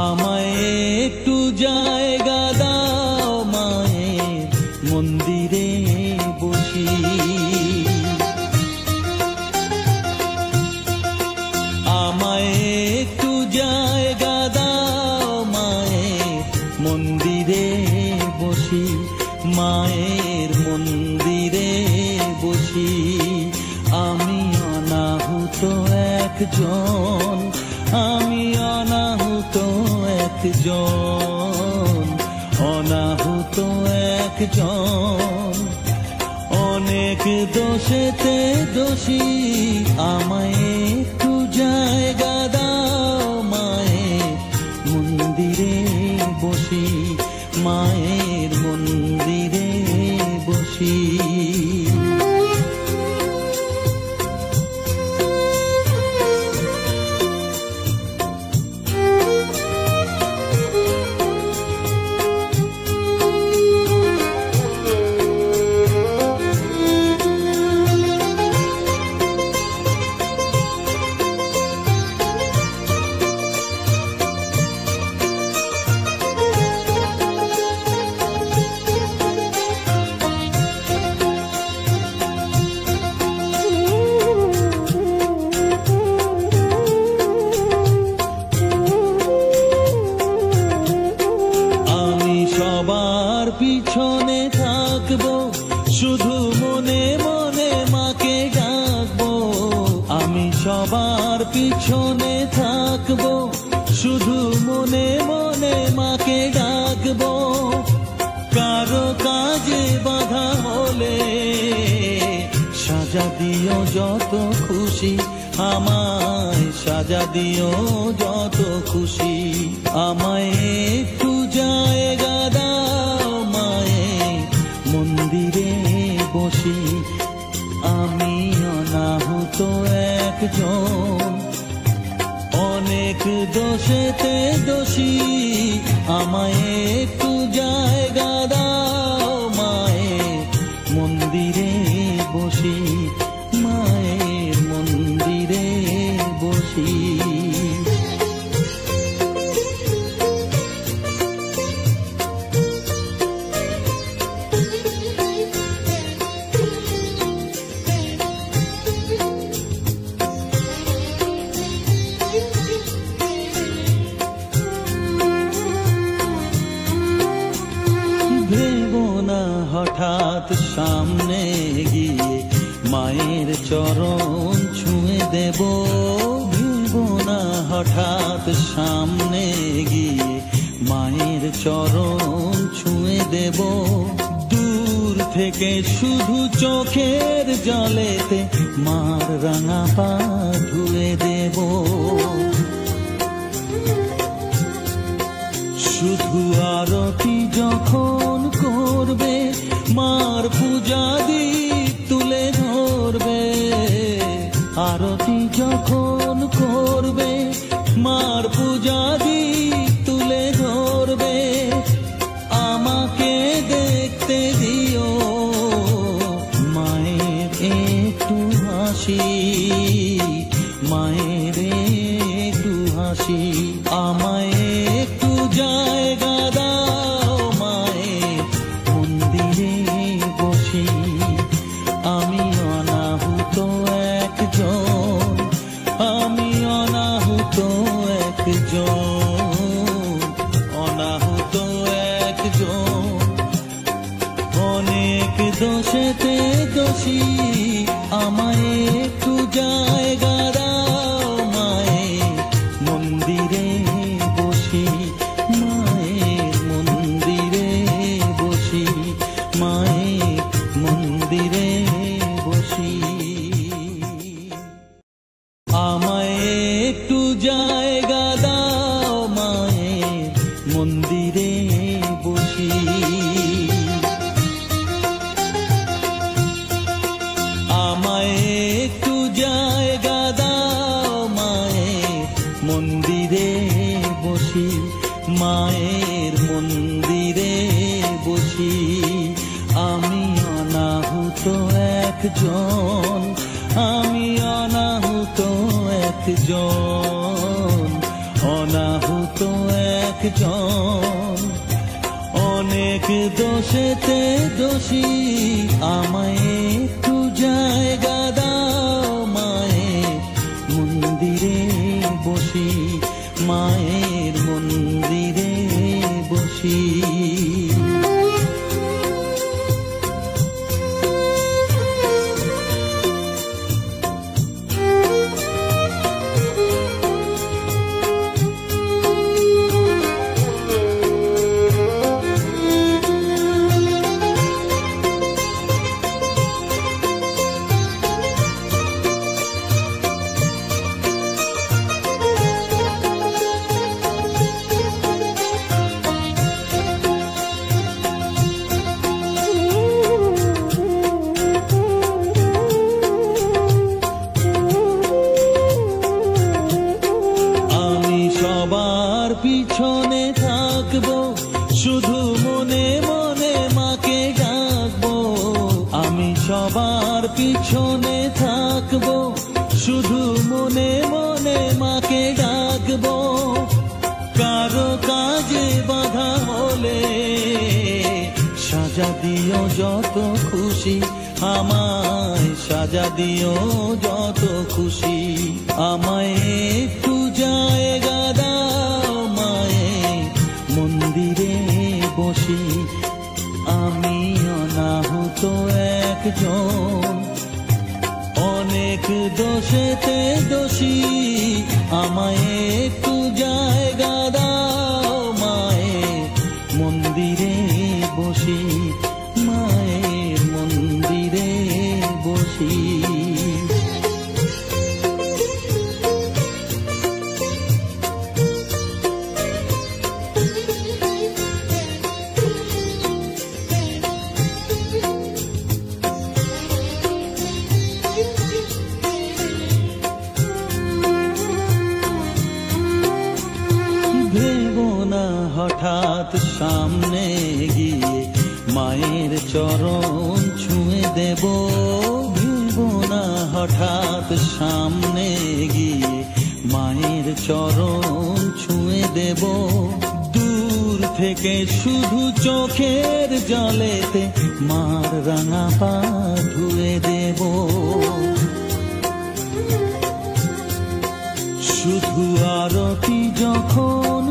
আমায় একটু জায়গা দাও মায়ের মন্দিরে বসি। আমায় একটু জায়গা দাও মায়ের মন্দিরে বসি, মায়ের মন্দিরে বসি। আমি অনাহুত একজন, আমি অনাহুত একজন, অনাহুত একজন। অনেক দোষেতে দোষী, আমায় একটু জায়গা দাও মায়ের মন্দিরে বসি, মায়ের মন্দিরে বসি। সবার পিছনে থাকবো, শুধু মনে মনে মাকে ডাকবো। আমি সবার পিছনে থাকবো, শুধু মনে মনে মাকে ডাকবো। কারো কাজে বাধা হলে সাজা দিও যত খুশি, আমায় সাজা দিও যত খুশি। আমায় একটু জায়গা দাও মায়ের মন্দিরে বসি, আমি অনাহুত একজন। অনেক দোষেতে দোষী, আমায় একটু জায়গা দাও মায়ের মন্দিরে বসি, মায়ের মন্দিরে বসি। ভেবো না হঠাৎ সামনে গিয়ে মায়ের চরণ ছুঁয়ে দেব, ভেবো না হঠাৎ সামনে গিয়ে মায়ের চরণ ছুঁয়ে দেব। দূর থেকে শুধু চোখের জলেতে মার রাঙা পা ধুয়ে দেব। শুধু আরতি যখন করবে, মার পূজা দীপ তুলে ধরবে। আরতি যখন করবে, মার পূজা দীপ তুলে ধরবে। আমাকে দেখতে দিও মায়ের একটু হাসি, মায়ের একটু হাসি। আমায় একটু জায়গা দাও মায়ের মন্দিরে বসি, আমি অনাহুত একজন, আমি অনাহুত একজন, অনাহুত একজন। অনেক দোষেতে দোষী, আমায় একটু জায়গা দাও মায়ের মন্দিরে বসি, মায়ের মন্দিরে বসি, মায়ের মন্দিরে বসি। আমায় একটু জায়গা দাও মায়ের মন্দিরে বসি। আমায় একটু জায়গা দাও মায়ের মন্দিরে বসি, মায়ের মন্দিরে বসি। আমি অনাহুত একজন, আমি অনাহুত একজন, অনাহুত তো একজন, অনেক দোষেতে দোষী, আমায় একটু জায়গা দাও মায়ের মন্দিরে বসি, মায়ের মন্দিরে বসি। সবার পিছনে থাকবো, শুধু মনে মনে মাকে ডাকবো। আমি সবার পিছনে থাকবো, শুধু মনে মনে মাকে ডাকবো। কারো কাজে বাধা হলে সাজা দিও যত খুশি, আমায় সাজা দিও যত খুশি। আমায় একটু জায়গা দাও মায়ের মন্দিরে বসি, আমি অনাহুত একজন, অনেক দোষেতে দোষী, আমায় একটু জায়গা দাও মায়ের মন্দিরে বসি, মায়ের মন্দিরে বসি। ভেবো না হঠাৎ সামনে গিয়ে মায়ের চরণ ছুঁয়ে দেব, ভেবো না হঠাৎ সামনে গিয়ে মায়ের চরণ ছুঁয়ে দেব। দূর থেকে শুধু চোখের জলেতে মার রাঙা পা ধুয়ে দেব। শুধু আরতি যখন